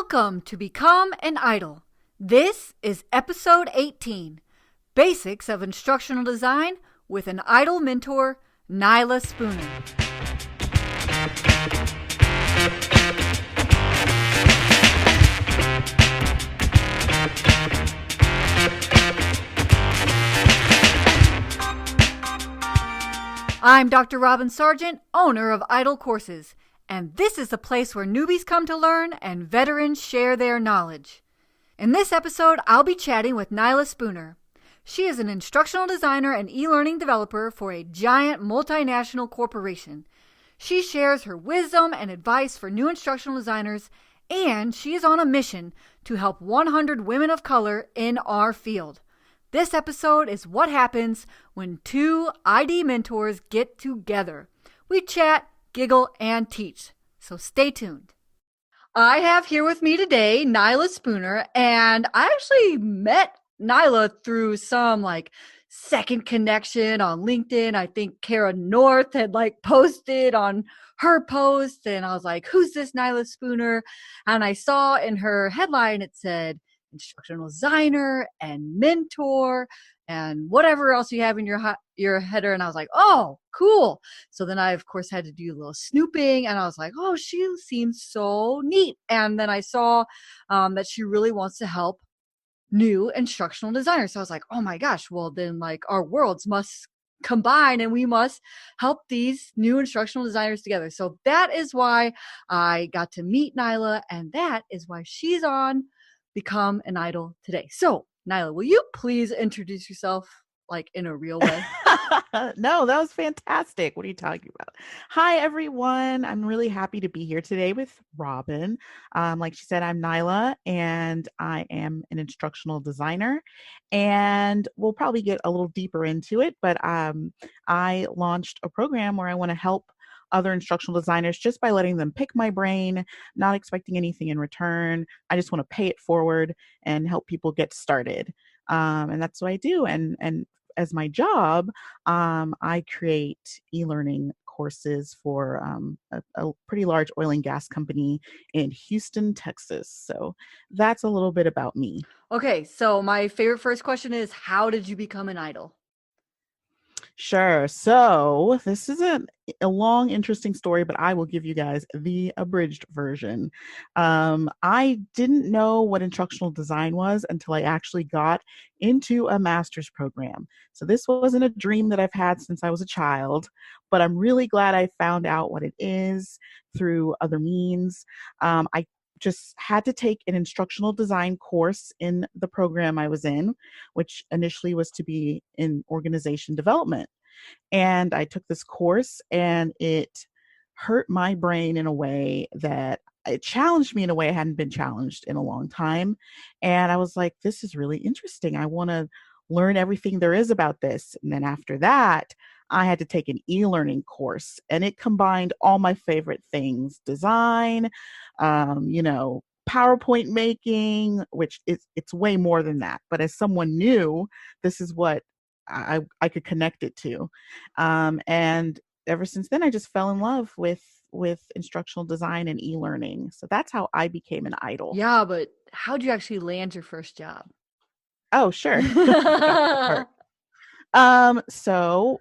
Welcome to Become an Idol. This is episode 18, Basics of Instructional Design with an Idol mentor, Nyla Spooner. I'm Dr. Robin Sargent, owner of Idol Courses, and this is the place where newbies come to learn and veterans share their knowledge. In this episode, I'll be chatting with Nyla Spooner. She is an instructional designer and e-learning developer for a giant multinational corporation. She shares her wisdom and advice for new instructional designers, and she is on a mission to help 100 women of color in our field. This episode is what happens when two ID mentors get together. We chat, giggle, and teach. So stay tuned. I have here with me today Nyla Spooner, and I actually met Nyla through some second connection on LinkedIn. I think Kara North had posted on her post, and I was like, who's this Nyla Spooner? And I saw in her headline it said instructional designer and mentor and whatever else you have in your header. And I was like, oh, cool. So then I, of course, had to do a little snooping, and I was like, oh, she seems so neat. And then I saw that she really wants to help new instructional designers. So I was like, oh my gosh, well then our worlds must combine and we must help these new instructional designers together. So that is why I got to meet Nyla, and that is why she's on Become an Idol today. So Nyla, will you please introduce yourself in a real way? No, that was fantastic. What are you talking about? Hi, everyone. I'm really happy to be here today with Robin. Like she said, I'm Nyla, and I am an instructional designer. And we'll probably get a little deeper into it, but I launched a program where I want to help other instructional designers just by letting them pick my brain, not expecting anything in return. I just want to pay it forward and help people get started. And that's what I do. And as my job, I create e-learning courses for a pretty large oil and gas company in Houston, Texas. So that's a little bit about me. Okay, so my favorite first question is, how did you become an idol? Sure. So this is a long, interesting story, but I will give you guys the abridged version. I didn't know what instructional design was until I actually got into a master's program. So this wasn't a dream that I've had since I was a child, but I'm really glad I found out what it is through other means. I just had to take an instructional design course in the program I was in, which initially was to be in organization development. And I took this course, and it hurt my brain in a way that it challenged me in a way I hadn't been challenged in a long time. And I was like, this is really interesting. I want to learn everything there is about this. And then after that, I had to take an e-learning course, and it combined all my favorite things: design, PowerPoint making, which it's way more than that. But as someone new, this is what I could connect it to. And ever since then, I just fell in love with instructional design and e-learning. So that's how I became an idol. Yeah, but how'd you actually land your first job? Oh, sure. So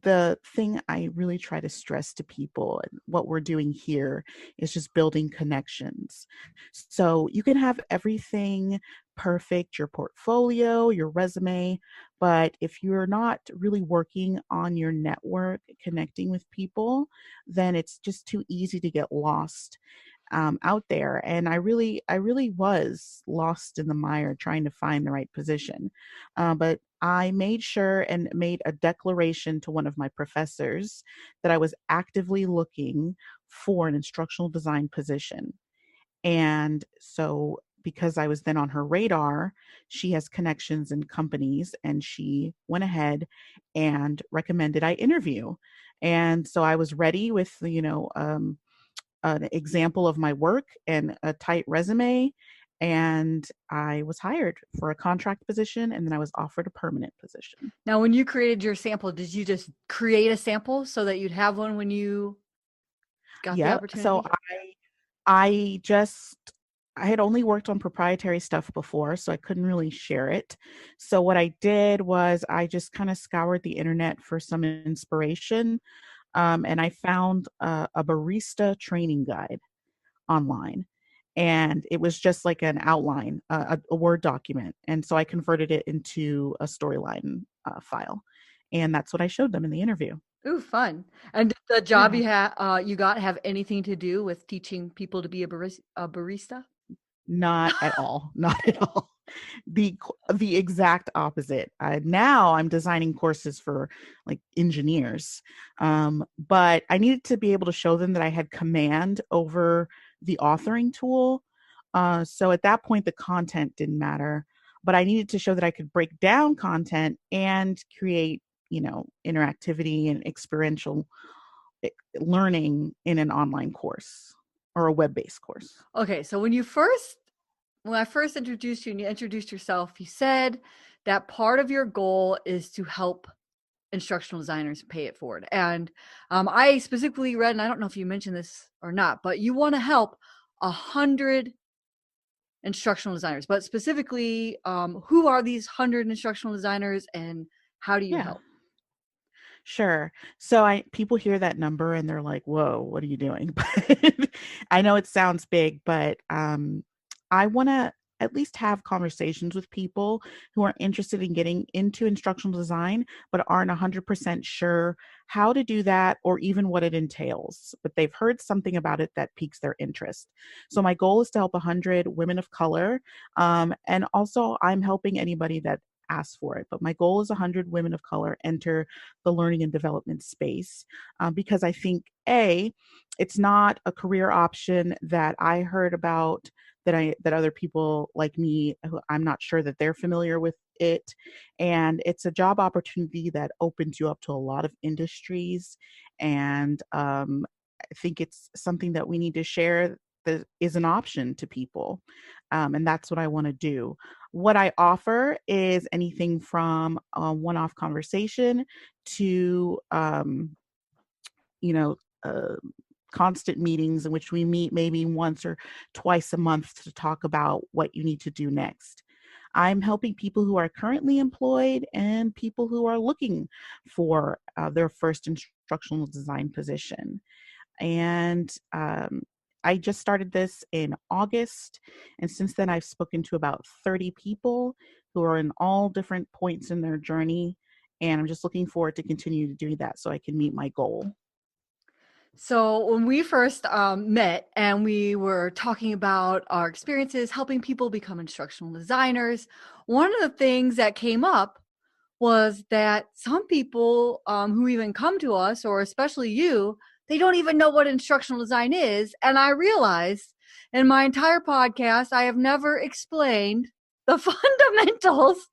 the thing I really try to stress to people, and what we're doing here, is just building connections. So you can have everything perfect, your portfolio, your resume, but if you're not really working on your network, connecting with people, then it's just too easy to get lost out there. And I really was lost in the mire trying to find the right position. But I made sure and made a declaration to one of my professors that I was actively looking for an instructional design position. And so, because I was then on her radar, she has connections in companies, and she went ahead and recommended I interview. And so I was ready with, an example of my work and a tight resume, and I was hired for a contract position, and then I was offered a permanent position. Now, when you created your sample, did you just create a sample so that you'd have one when you got the Yep. So opportunity? I just I had only worked on proprietary stuff before, so I couldn't really share it. So what I did was I just kind of scoured the internet for some inspiration, and I found a barista training guide online. And it was just like an outline, a Word document. And so I converted it into a storyline file. And that's what I showed them in the interview. Ooh, fun. And did the job Yeah. you got have anything to do with teaching people to be a barista? Not at all. Not at all. The exact opposite. Now I'm designing courses for like engineers, but I needed to be able to show them that I had command over the authoring tool. So at that point, the content didn't matter, but I needed to show that I could break down content and create, interactivity and experiential learning in an online course or a web-based course. Okay, so when I first introduced you and you introduced yourself, you said that part of your goal is to help instructional designers pay it forward. And I specifically read, and I don't know if you mentioned this or not, but you want to help 100 instructional designers. But specifically, who are these 100 instructional designers and how do you Yeah. help? Sure. So people hear that number and they're like, "Whoa, what are you doing?" But I know it sounds big, but I want to at least have conversations with people who are interested in getting into instructional design but aren't 100% sure how to do that or even what it entails. But they've heard something about it that piques their interest. So my goal is to help 100 women of color, and also I'm helping anybody that asks for it. But my goal is 100 women of color enter the learning and development space, because I think it's not a career option that I heard about, that other people like me who I'm not sure that they're familiar with it, and it's a job opportunity that opens you up to a lot of industries, and I think it's something that we need to share that is an option to people, and that's what I want to do. What I offer is anything from a one-off conversation to, you know, uh, constant meetings in which we meet maybe once or twice a month to talk about what you need to do next. I'm helping people who are currently employed and people who are looking for their first instructional design position. And I just started this in August. And since then, I've spoken to about 30 people who are in all different points in their journey. And I'm just looking forward to continue to do that so I can meet my goal. So when we first met and we were talking about our experiences helping people become instructional designers, one of the things that came up was that some people who even come to us, or especially you, they don't even know what instructional design is. And I realized in my entire podcast, I have never explained the fundamentals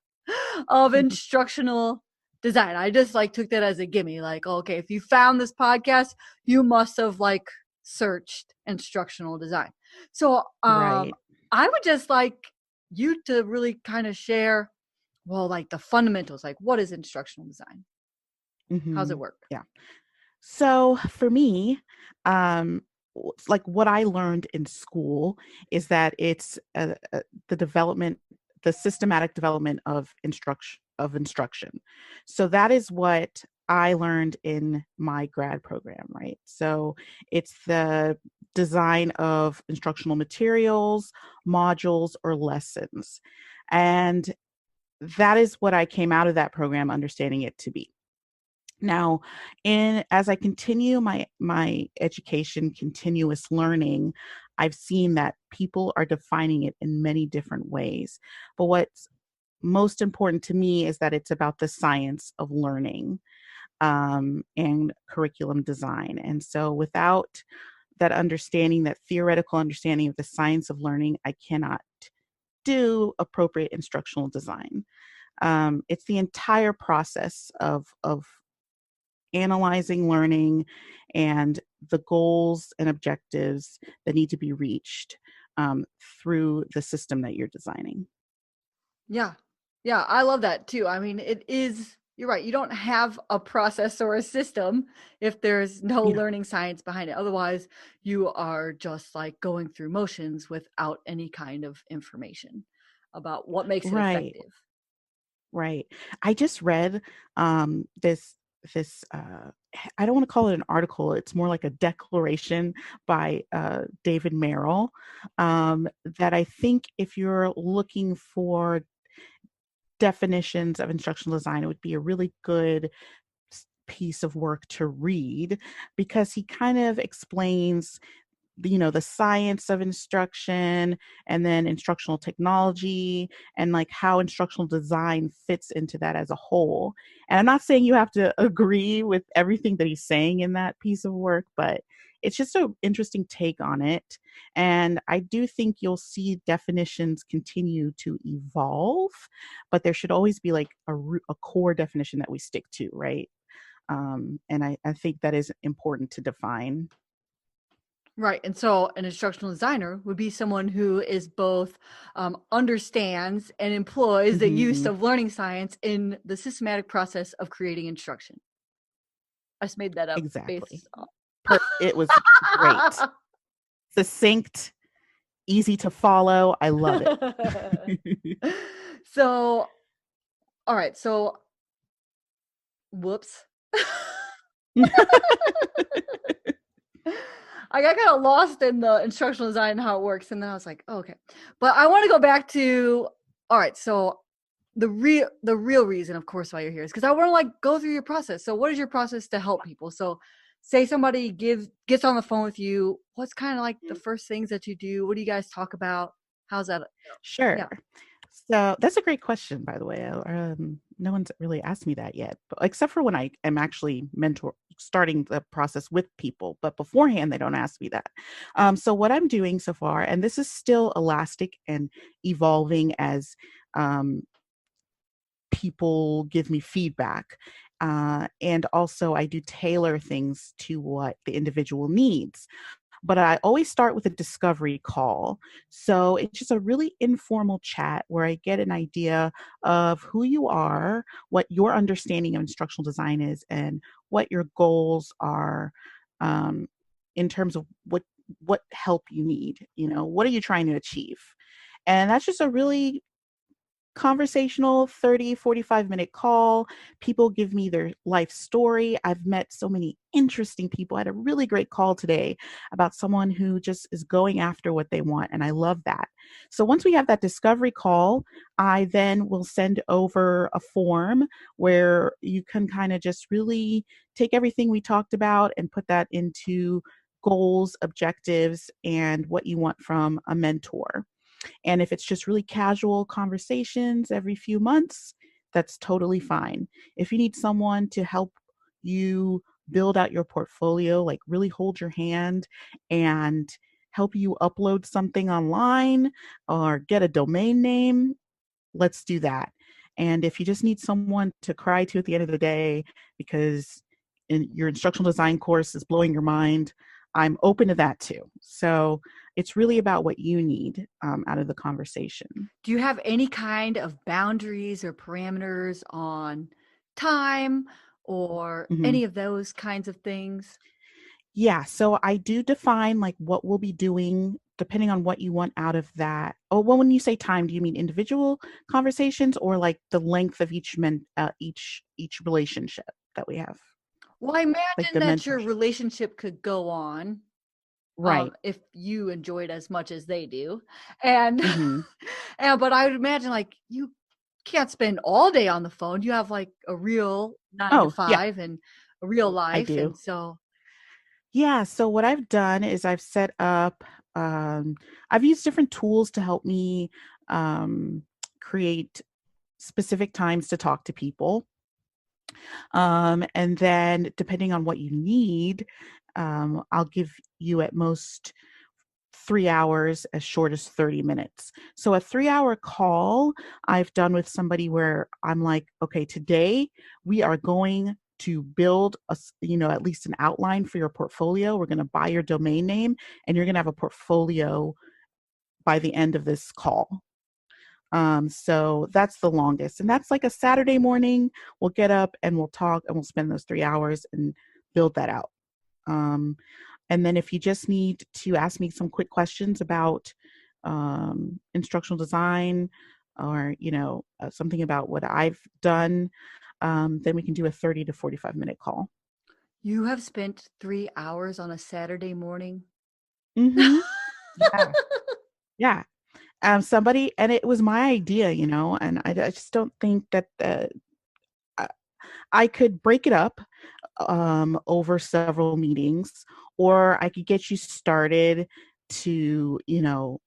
of instructional design. I just like took that as a gimme. Like, okay, if you found this podcast, you must have like searched instructional design. So Right. I would just like you to really kind of share, well, like the fundamentals, like what is instructional design? How's it Hmm. work? Yeah. So for me, like what I learned in school is that it's the development, the systematic development of instruction. So that is what I learned in my grad program, right? So it's the design of instructional materials, modules, or lessons. And that is what I came out of that program understanding it to be. Now, in as I continue my education, continuous learning, I've seen that people are defining it in many different ways. But what's most important to me is that it's about the science of learning, and curriculum design. And so, without that understanding, that theoretical understanding of the science of learning, I cannot do appropriate instructional design. It's the entire process of analyzing learning and the goals and objectives that need to be reached, through the system that you're designing. Yeah. Yeah. I love that too. I mean, it is you're right. You don't have a process or a system if there's no Yeah. learning science behind it. Otherwise, you are just like going through motions without any kind of information about what makes it Right. effective. Right. I just read this I don't want to call it an article. It's more like a declaration by David Merrill, that I think if you're looking for definitions of instructional design, it would be a really good piece of work to read, because he kind of explains the science of instruction, and then instructional technology, and like how instructional design fits into that as a whole. And I'm not saying you have to agree with everything that he's saying in that piece of work, but it's just an interesting take on it. And I do think you'll see definitions continue to evolve, but there should always be like a core definition that we stick to, right? And I think that is important to define. Right. And so an instructional designer would be someone who is both understands and employs the use Hmm. of learning science in the systematic process of creating instruction. I just made that up Exactly. based on. It was great. Succinct, easy to follow. I love it. So, all right. So, whoops. I got kind of lost in the instructional design and how it works. And then I was like, oh, okay. But I want to go back to, all right. So, the real reason, of course, why you're here is because I want to like go through your process. So what is your process to help people? So say somebody gets on the phone with you, what's kind of like the first things that you do? What do you guys talk about? How's that? Sure. Yeah. So that's a great question, by the way. No one's really asked me that yet, but except for when I am actually starting the process with people. But beforehand, they don't ask me that. So what I'm doing so far, and this is still elastic and evolving as um, people give me feedback. And also, I do tailor things to what the individual needs. But I always start with a discovery call. So it's just a really informal chat where I get an idea of who you are, what your understanding of instructional design is, and what your goals are, um, in terms of what help you need. What are you trying to achieve? And that's just a really conversational 30-45 minute call. People give me their life story. I've met so many interesting people. I had a really great call today about someone who just is going after what they want, and I love that. So once we have that discovery call, I then will send over a form where you can kind of just really take everything we talked about and put that into goals, objectives, and what you want from a mentor. And if it's just really casual conversations every few months, that's totally fine. If you need someone to help you build out your portfolio, like really hold your hand and help you upload something online or get a domain name, let's do that. And if you just need someone to cry to at the end of the day because your instructional design course is blowing your mind, I'm open to that too. So it's really about what you need out of the conversation. Do you have any kind of boundaries or parameters on time or Hmm. any of those kinds of things? Yeah, so I do define like what we'll be doing depending on what you want out of that. Oh, well, when you say time, do you mean individual conversations or like the length of each relationship that we have, Well, I like imagine the that your mentorship? relationship could go on Right. if you enjoy it as much as they do. And, Hmm. and but I would imagine like you can't spend all day on the phone. You have like a real nine to Oh, yeah, five and a real I life. And do. so, Yeah, so what I've done is I've set up, I've used different tools to help me um, create specific times to talk to people. And then, depending on what you need, I'll give you at most 3 hours, as short as 30 minutes. So, a 3 hour call I've done with somebody where I'm like, okay, today we are going to build at least an outline for your portfolio. We're going to buy your domain name and you're going to have a portfolio by the end of this call. So that's the longest. And that's like a Saturday morning. We'll get up and we'll talk and we'll spend those 3 hours and build that out. Um, and then if you just need to ask me some quick questions about instructional design or, something about what I've done, then we can do a 30 to 45-minute call. You have spent 3 hours on a Saturday morning? Mm-hmm. Yeah. Yeah. Somebody, and it was my idea, and I just don't think that I could break it up over several meetings, or I could get you started to,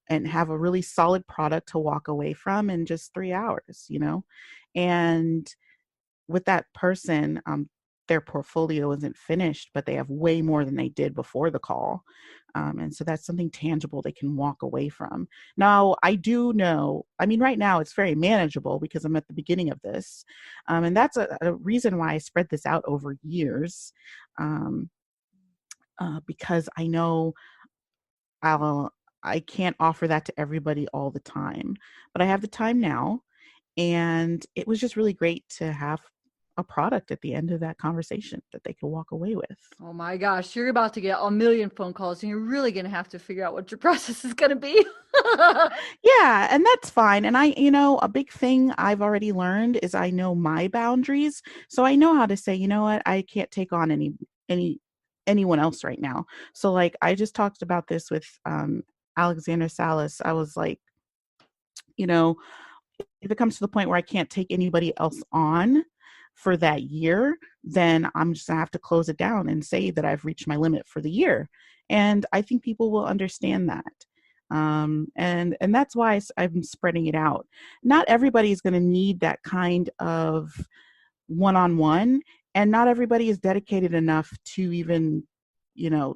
and have a really solid product to walk away from in just 3 hours, and with that person, their portfolio isn't finished, but they have way more than they did before the call. And so that's something tangible they can walk away from. Now, I do know, right now it's very manageable because I'm at the beginning of this. And that's a reason why I spread this out over years, um, because I know I can't offer that to everybody all the time, but I have the time now. And it was just really great to have a product at the end of that conversation that they could walk away with. Oh my gosh, you're about to get a million phone calls and you're really going to have to figure out what your process is going to be. Yeah, and that's fine. And a big thing I've already learned is I know my boundaries. So I know how to say, you know what, I can't take on anyone else right now. So like I just talked about this with Alexander Salas. I was like, you know, if it comes to the point where I can't take anybody else on for that year, then I'm just gonna have to close it down and say that I've reached my limit for the year. And I think people will understand that. And that's why I'm spreading it out. Not everybody is going to need that kind of one-on-one, and not everybody is dedicated enough to even,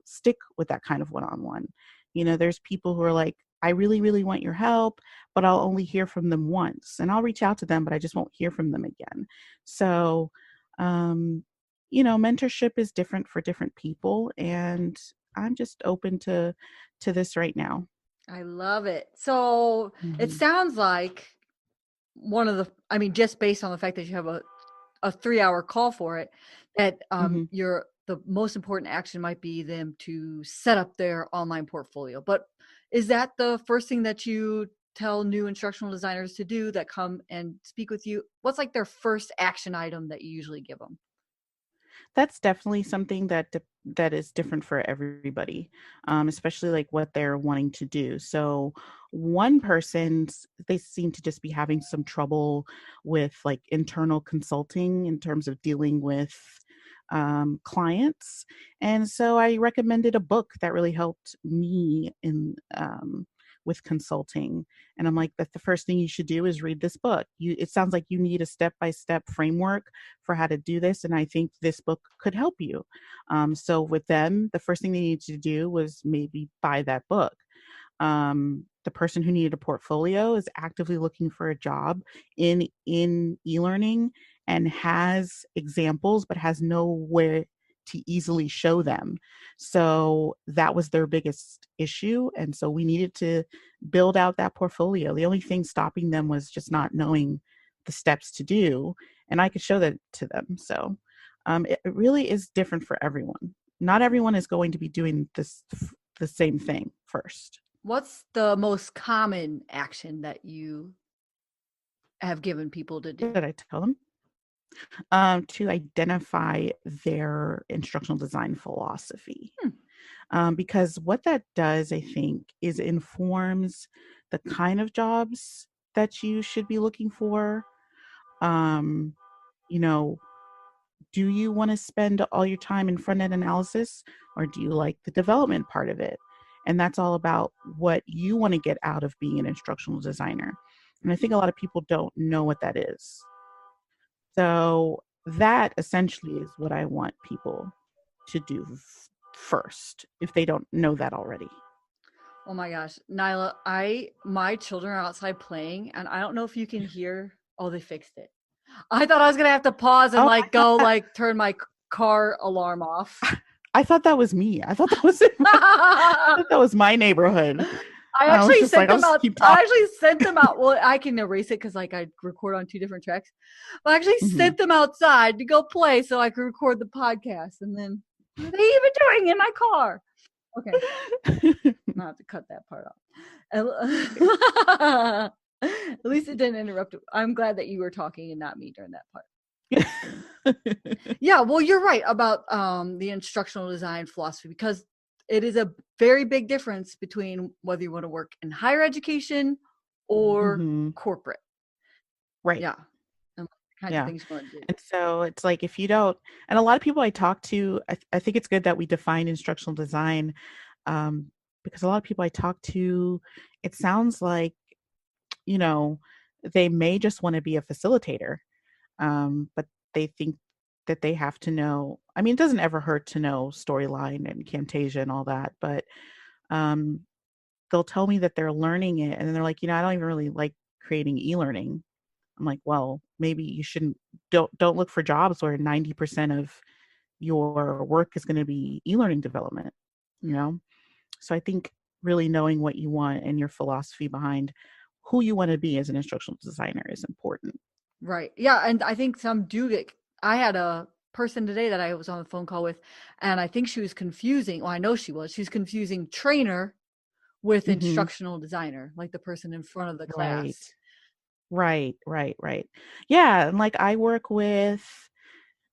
stick with that kind of one-on-one. There's people who are like, I really, really want your help, but I'll only hear from them once, and I'll reach out to them, but I just won't hear from them again. So, mentorship is different for different people, and I'm just open to this right now. I love it. So it sounds like just based on the fact that you have a 3-hour call for it, that Mhm. the most important action might be them to set up their online portfolio. But is that the first thing that you tell new instructional designers to do that come and speak with you? What's like their first action item that you usually give them? That's definitely something that is different for everybody, especially like what they're wanting to do. So one person, they seem to just be having some trouble with like internal consulting in terms of dealing with clients. And so I recommended a book that really helped me in with consulting. And I'm like, that the first thing you should do is read this book. It sounds like you need a step-by-step framework for how to do this. And I think this book could help you. So with them, the first thing they needed to do was maybe buy that book. The person who needed a portfolio is actively looking for a job in e-learning and has examples, but has nowhere to easily show them. So that was their biggest issue. And so we needed to build out that portfolio. The only thing stopping them was just not knowing the steps to do. And I could show that to them. So it really is different for everyone. Not everyone is going to be doing the same thing first. What's the most common action that you have given people to do? Did I tell them? To identify their instructional design philosophy. Because what that does, I think, is informs the kind of jobs that you should be looking for. Um, you know, do you want to spend all your time in front end analysis, or do you like the development part of it? And that's all about what you want to get out of being an instructional designer. And I think a lot of people don't know what that is. So that essentially is what I want people to do first, if they don't know that already. Oh my gosh, Nyla, my children are outside playing, and I don't know if you can hear. Oh, they fixed it. I thought I was gonna have to pause and Oh, like go like turn my car alarm off. I thought that was me. I thought that was I thought that was my neighborhood. I I was actually just like, sent I'll them just out. keep I talking. actually sent them out. Well, I can erase it because like I record on 2 different tracks. But I actually Hmm. sent them outside to go play so I could record the podcast. And then what are they even doing in my car? Okay, I'll have to cut that part off. At least it didn't interrupt. I'm glad that you were talking and not me during that part. Yeah, well, you're right about the instructional design philosophy because it is a very big difference between whether you want to work in higher education or Hmm. corporate. Right. Yeah, and the kinds of Yeah. things you want to do. And so it's like if you don't, and a lot of people I talk to, I think it's good that we define instructional design, um, because a lot of people I talk to, it sounds like, you know, they may just want to be a facilitator, but they think that they have to know. I mean, it doesn't ever hurt to know storyline and Camtasia and all that, but um, they'll tell me that they're learning it, and then they're like, I don't even really like creating e-learning. I'm like, well, maybe you shouldn't. Don't look for jobs where 90% of your work is going to be e-learning development. You know, so I think really knowing what you want and your philosophy behind who you want to be as an instructional designer is important. Right. Yeah, and I think some do get. I had a person today that I was on the phone call with, and I think she was confusing. Well, I know she was. She was confusing trainer with Hmm. instructional designer, like the person in front of the Right. class. Right. Yeah, and like I work with,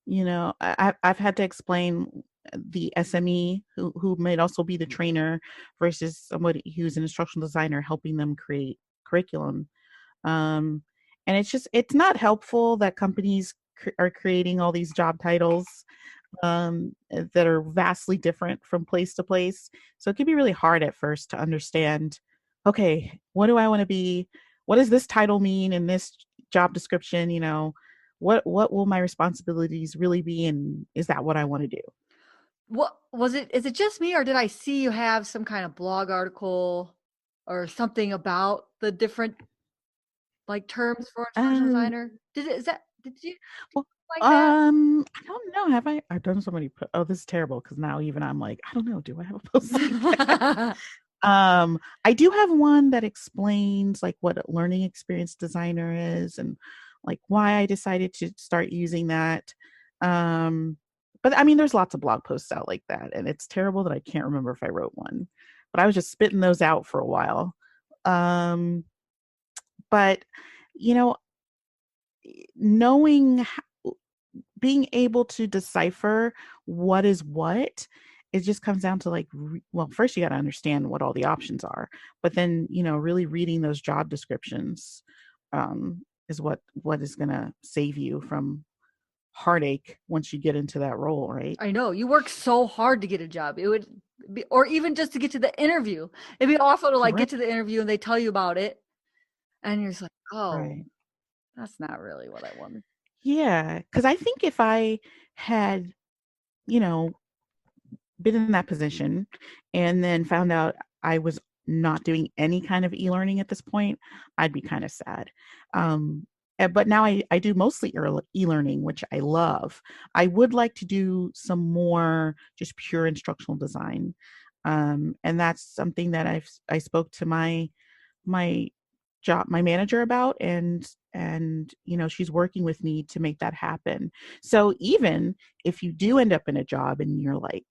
I've had to explain the SME who might also be the trainer versus somebody who's an instructional designer helping them create curriculum. Um, and it's not helpful that companies are creating all these job titles that are vastly different from place to place. So it can be really hard at first to understand, okay, what do I want to be? What does this title mean in this job description? What will my responsibilities really be? And is that what I want to do? What was it? Is it just me, or did I see you have some kind of blog article or something about the different like terms for instructional Um, designer? Did you well, like that? I don't know. Have I? I've done so many. Oh, this is terrible because now even I'm like, I don't know. Do I have a post like that? I do have one that explains like what a learning experience designer is and like why I decided to start using that. Um, but I mean, there's lots of blog posts out like that, and it's terrible that I can't remember if I wrote one. But I was just spitting those out for a while. Um, but you know, knowing being able to decipher what is what, it just comes down to like well, first you got to understand what all the options are, but then really reading those job descriptions is what is going to save you from heartache once you get into that role, right? I know you work so hard to get a job. It would be, or even just to get to the interview. It'd be awful to like Right. get to the interview and they tell you about it, and you're just like, oh, Right. that's not really what I wanted. Yeah, because I think if I had you know been in that position and then found out I was not doing any kind of e-learning at this point, I'd be kind of sad. But now I do mostly e-learning, which I love. I would like to do some more just pure instructional design. And that's something that I spoke to my my manager about, and she's working with me to make that happen. So even if you do end up in a job and you're like,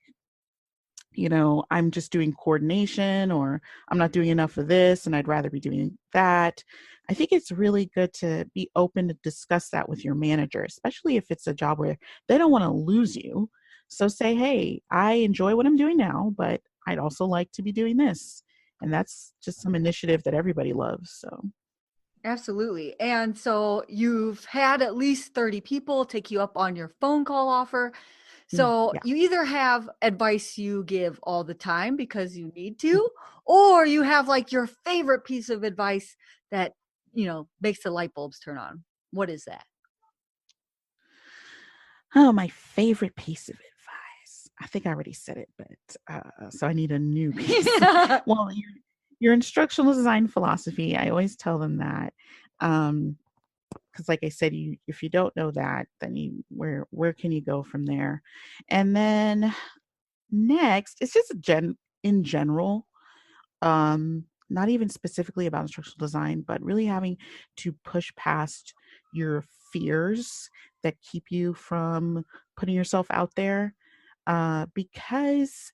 I'm just doing coordination, or I'm not doing enough of this and I'd rather be doing that. I think it's really good to be open to discuss that with your manager, especially if it's a job where they don't want to lose you. So say, hey, I enjoy what I'm doing now, but I'd also like to be doing this. And that's just some initiative that everybody loves. So, Absolutely. And so you've had at least 30 people take you up on your phone call offer. So yeah. you either have advice you give all the time because you need to, or you have like your favorite piece of advice that, makes the light bulbs turn on. What is that? Oh, my favorite piece of advice. I think I already said it, but so I need a new piece. Well, your instructional design philosophy, I always tell them that. Because like I said, if you don't know that, then where can you go from there? And then next, it's just in general, not even specifically about instructional design, but really having to push past your fears that keep you from putting yourself out there. Because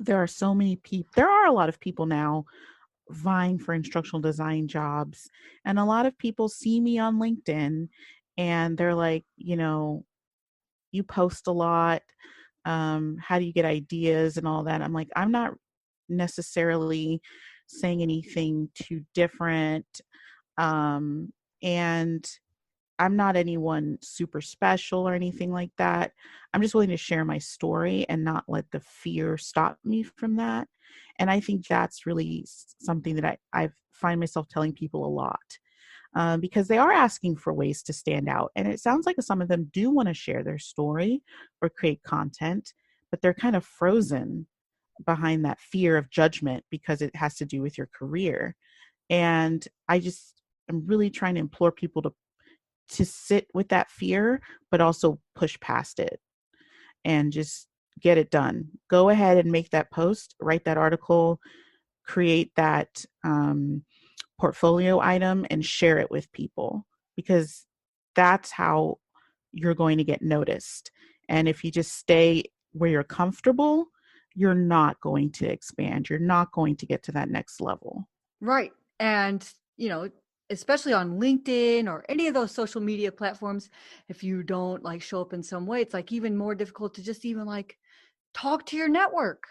there are a lot of people now vying for instructional design jobs. And a lot of people see me on LinkedIn and they're like, you post a lot. How do you get ideas and all that? I'm like, I'm not necessarily saying anything too different. And I'm not anyone super special or anything like that. I'm just willing to share my story and not let the fear stop me from that. And I think that's really something that I find myself telling people a lot, because they are asking for ways to stand out. And it sounds like some of them do want to share their story or create content, but they're kind of frozen behind that fear of judgment because it has to do with your career. And I'm really trying to implore people to sit with that fear, but also push past it and just get it done. Go ahead and make that post, write that article, create that portfolio item, and share it with people, because that's how you're going to get noticed. And if you just stay where you're comfortable, you're not going to expand. You're not going to get to that next level. Right. And, especially on LinkedIn or any of those social media platforms, if you don't like show up in some way, it's like even more difficult to just even like talk to your network,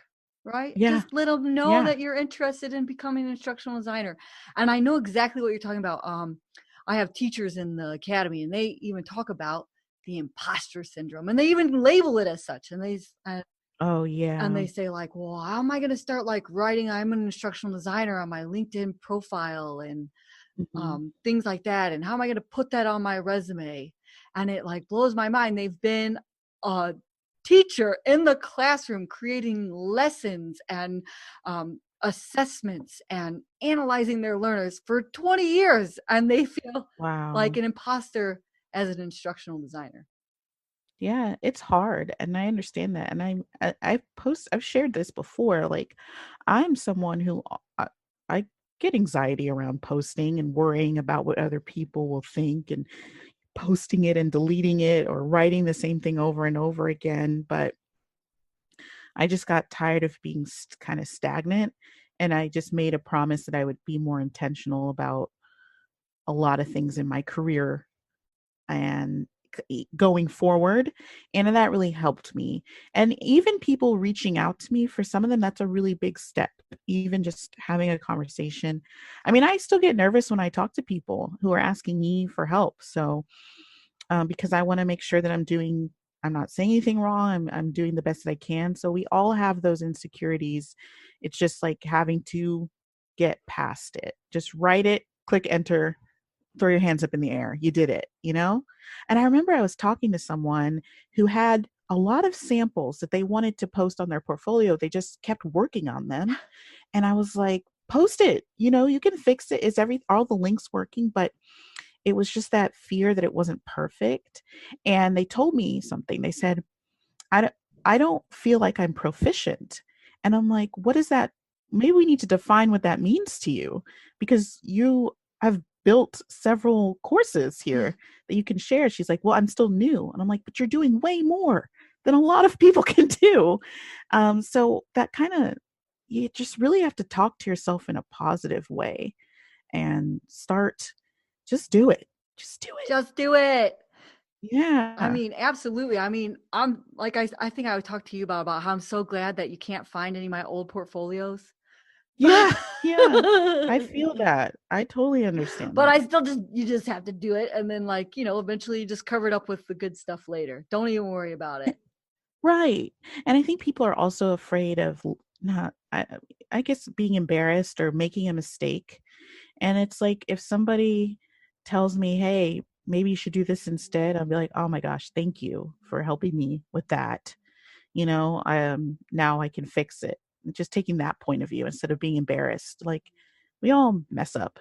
right? Yeah. Just let them know Yeah. that you're interested in becoming an instructional designer. And I know exactly what you're talking about. I have teachers in the academy and they even talk about the imposter syndrome and they even label it as such. Oh, yeah. And they say like, well, how am I going to start like writing I'm an instructional designer on my LinkedIn profile and Mm-hmm. things like that, and how am I going to put that on my resume? And it like blows my mind. They've been a teacher in the classroom creating lessons and assessments and analyzing their learners for 20 years, and they feel like Wow. an imposter as an instructional designer. Yeah, it's hard, and I understand that. And I've shared this before. Like, I'm someone who I get anxiety around posting and worrying about what other people will think, and posting it and deleting it or writing the same thing over and over again. But I just got tired of being kind of stagnant, and I just made a promise that I would be more intentional about a lot of things in my career and going forward. And that really helped me. And even people reaching out to me, for some of them, that's a really big step, even just having a conversation. I mean, I still get nervous when I talk to people who are asking me for help. So, because I want to make sure that I'm not saying anything wrong. I'm doing the best that I can. So we all have those insecurities. It's just like having to get past it. Just write it, click enter, throw your hands up in the air. You did it. And I remember I was talking to someone who had a lot of samples that they wanted to post on their portfolio. They just kept working on them. And I was like, post it. You can fix it. All the links working? But it was just that fear that it wasn't perfect. And they told me something. They said, I don't, I don't feel like I'm proficient. And I'm like, what is that? Maybe we need to define what that means to you, because you have built several courses here that you can share. She's like, well, I'm still new. And I'm like, but you're doing way more than a lot of people can do. So that you just really have to talk to yourself in a positive way and just do it. Just do it. Just do it. I Yeah. mean, absolutely. I mean, I'm like, I think I would talk to you about how I'm so glad that you can't find any of my old portfolios. Yeah. Yeah. I feel that. I totally understand But that. I still you just have to do it. And then like, eventually you just cover it up with the good stuff later. Don't even worry about it. Right. And I think people are also afraid of not, I guess, being embarrassed or making a mistake. And it's like, if somebody tells me, hey, maybe you should do this instead, I'll be like, oh my gosh, thank you for helping me with that. Now I can fix it. Just taking that point of view instead of being embarrassed. Like, we all mess up.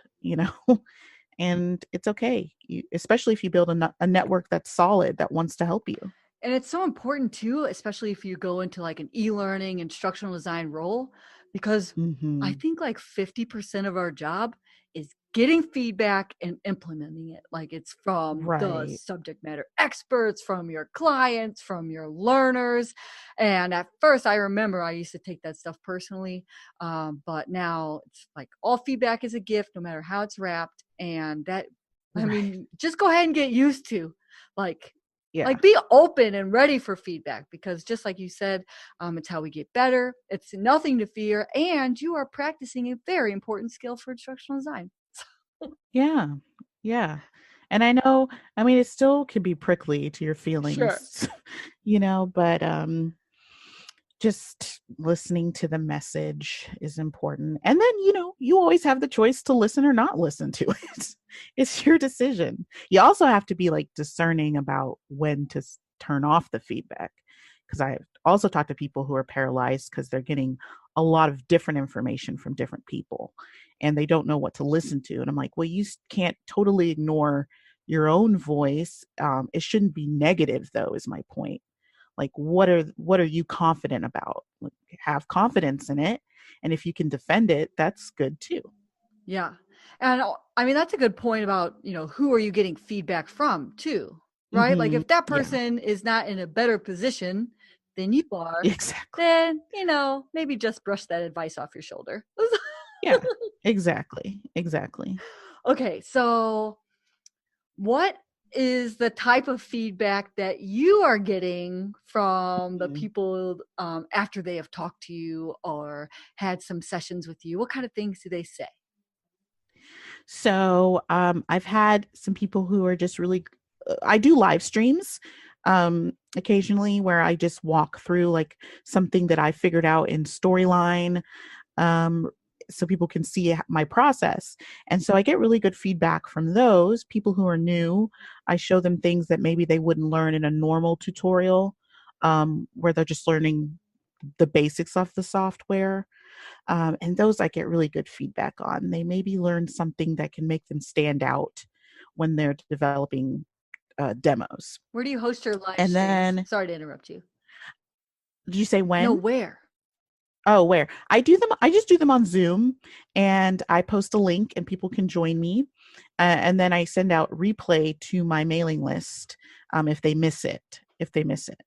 And it's okay. Especially if you build a network that's solid that wants to help you. And it's so important too, especially if you go into like an e-learning instructional design role, because I Mm-hmm. think like 50% of our job is getting feedback and implementing it. Like it's from the Right. subject matter experts, from your clients, from your learners. And at first, I remember I used to take that stuff personally. But now it's like all feedback is a gift, no matter how it's wrapped. And that, I Right. mean, just go ahead and get used to like, Yeah. like be open and ready for feedback, because just like you said, it's how we get better. It's nothing to fear, and you are practicing a very important skill for instructional design. Yeah. Yeah. And I know, I mean, it still can be prickly to your Sure. feelings, but just listening to the message is important. And then, you always have the choice to listen or not listen to it. It's your decision. You also have to be like discerning about when to turn off the feedback. Because I've also talked to people who are paralyzed because they're getting a lot of different information from different people and they don't know what to listen to. And I'm like, well, you can't totally ignore your own voice. It shouldn't be negative, though, is my point. Like, what are you confident about? Like, have confidence in it, and if you can defend it, that's good too. Yeah. And I mean, that's a good point about, who are you getting feedback from too, right? Like Hmm. if that Yeah. person is not in a better position than you are, Exactly. then, maybe just brush that advice off your shoulder. Yeah. Exactly. Okay. So what is the type of feedback that you are getting from the Mhm. people after they have talked to you or had some sessions with you? What kind of things do they say? So I've had some people who are just really. I do live streams occasionally where I just walk through like something that I figured out in storyline, um, so people can see my process. And so I get really good feedback from those people who are new. I show them things that maybe they wouldn't learn in a normal tutorial, where they're just learning the basics of the software. And those I get really good feedback on. They maybe learn something that can make them stand out when they're developing demos. Where do you host your live And streams? then, Sorry to interrupt you. did you say No, when? where? Oh, where? I do them, I just do them on Zoom and I post a link and people can join me. And then I send out replay to my mailing list if they miss it. If they miss it.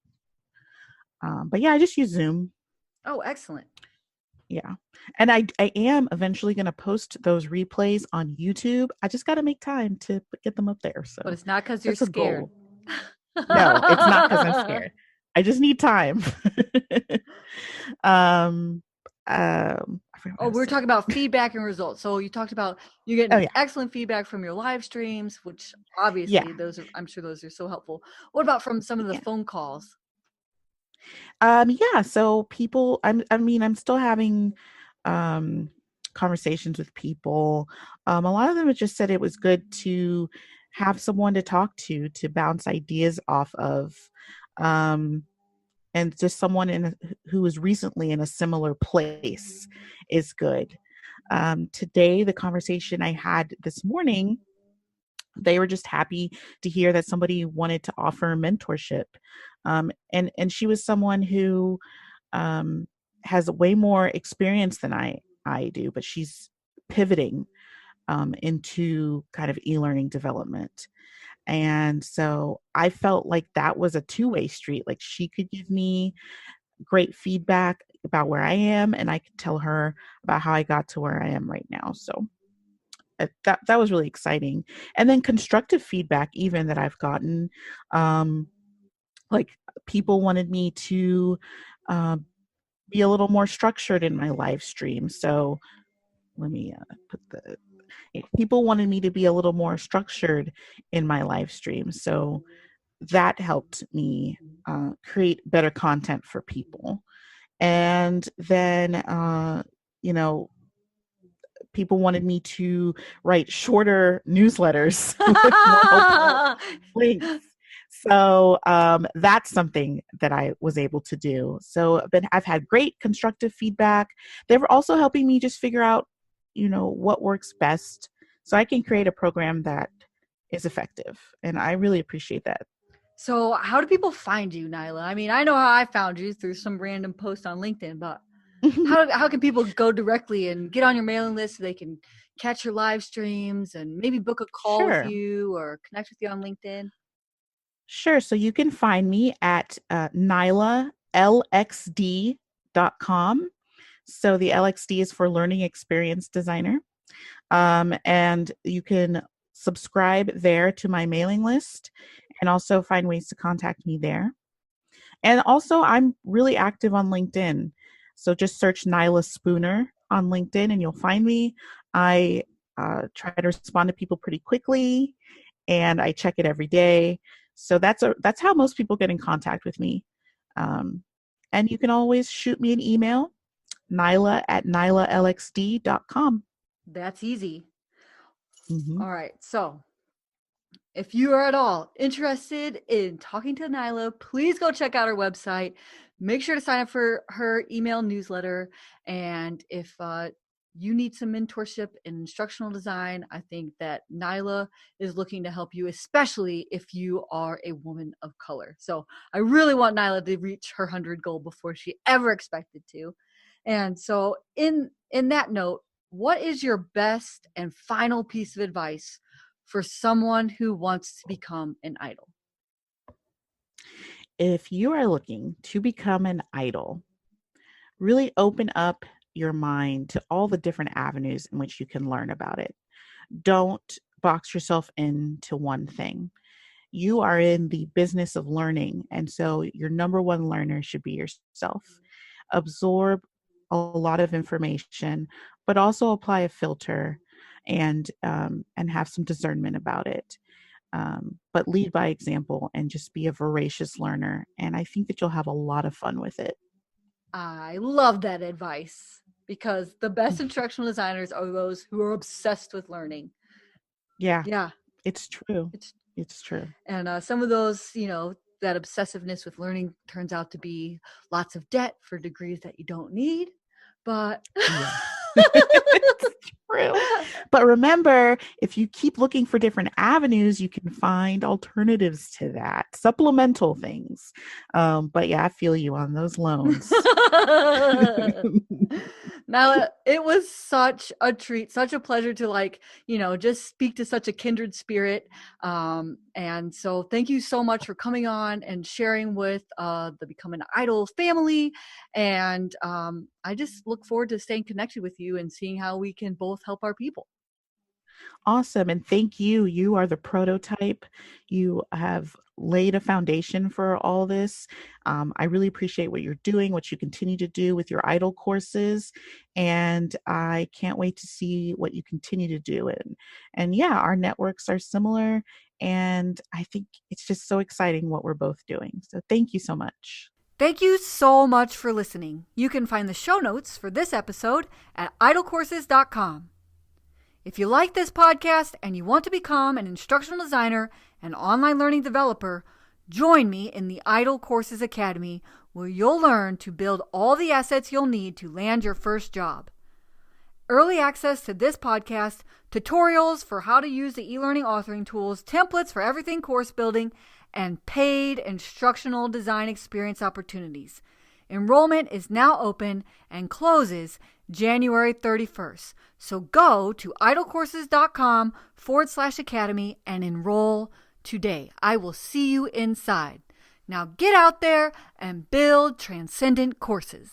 But yeah, I just use Zoom. Oh, excellent. Yeah. And I am eventually going to post those replays on YouTube. I just got to make time to get them up there. But So it's not because you're that's a scared. goal. No, it's not because I'm scared. I just need time. um, I forgot what I Oh, was we're talking about saying. feedback and results. So you talked about you Oh, getting yeah. excellent feedback from your live streams, which Yeah. obviously I'm sure those are so helpful. What about from some of the Yeah. phone calls? Yeah, so people, I'm still having um conversations with people. A lot of them have just said it was good to have someone to talk to bounce ideas off of. Um and just someone who was recently in a similar place is good. Today, the conversation I had this morning, they were just happy to hear that somebody wanted to offer mentorship. And she was someone who um, has way more experience than I do, but she's pivoting into kind of e-learning development. And so I felt like that was a two-way street. Like she could give me great feedback about where I am, and I could tell her about how I got to where I am right now. So that was really exciting. And then constructive feedback, even that I've gotten, um, like people wanted me to uh, be a little more structured in my live stream. So let me put the people wanted me to be a little more structured in my live stream. So that helped me create better content for people. And then, you know, people wanted me to write shorter newsletters with more helpful links. So that's something that I was able to do. So I've had great constructive feedback. They were also helping me just figure out, what works best so I can create a program that is effective. And I really appreciate that. So how do people find you, Nyla? I mean, I know how I found you through some random post on LinkedIn, but How can people go directly and get on your mailing list so they can catch your live streams and maybe book a call with Sure. you or connect with you on LinkedIn? Sure. So you can find me at nylalxd.com. So the LXD is for Learning Experience Designer. And you can subscribe there to my mailing list and also find ways to contact me there. And also, I'm really active on LinkedIn. So just search Nyla Spooner on LinkedIn and you'll find me. I try to respond to people pretty quickly and I check it every day. So that's how most people get in contact with me. And you can always shoot me an email, nyla@nylalxd.com. That's easy. Mm-hmm. All right. So if you are at all interested in talking to Nyla, please go check out her website. Make sure to sign up for her email newsletter. And if you need some mentorship in instructional design, I think that Nyla is looking to help you, especially if you are a woman of color. So I really want Nyla to reach her 100 goal before she ever expected to. And so in that note, what is your best and final piece of advice for someone who wants to become an idol? If you are looking to become an idol, really open up your mind to all the different avenues in which you can learn about it. Don't box yourself into one thing. You are in the business of learning, and so your number one learner should be yourself. Absorb a lot of information, but also apply a filter and have some discernment about it. But lead by example and just be a voracious learner. And I think that you'll have a lot of fun with it. I love that advice because the best instructional designers are those who are obsessed with learning. Yeah, Yeah, it's true. It's true. and some of those, that obsessiveness with learning turns out to be lots of debt for degrees that you don't need. But Yeah. It's true. But remember, if you keep looking for different avenues, you can find alternatives to that, supplemental things. But yeah, I feel you on those loans. Now, it was such a treat, such a pleasure to just speak to such a kindred spirit. And so thank you so much for coming on and sharing with the Become an Idol family. And I just look forward to staying connected with you and seeing how we can both help our people. Awesome. And thank you. You are the prototype. You have laid a foundation for all this. I really appreciate what you're doing, what you continue to do with your idol courses. And I can't wait to see what you continue to do. And yeah, our networks are similar. And I think it's just so exciting what we're both doing. So thank you so much. Thank you so much for listening. You can find the show notes for this episode at idolcourses.com. If you like this podcast and you want to become an instructional designer and online learning developer, join me in the Idol Courses Academy, where you'll learn to build all the assets you'll need to land your first job. Early access to this podcast, tutorials for how to use the e-learning authoring tools, templates for everything course building, and paid instructional design experience opportunities. Enrollment is now open and closes January 31st. So go to idolcourses.com/academy and enroll today. I will see you inside. Now get out there and build transcendent courses.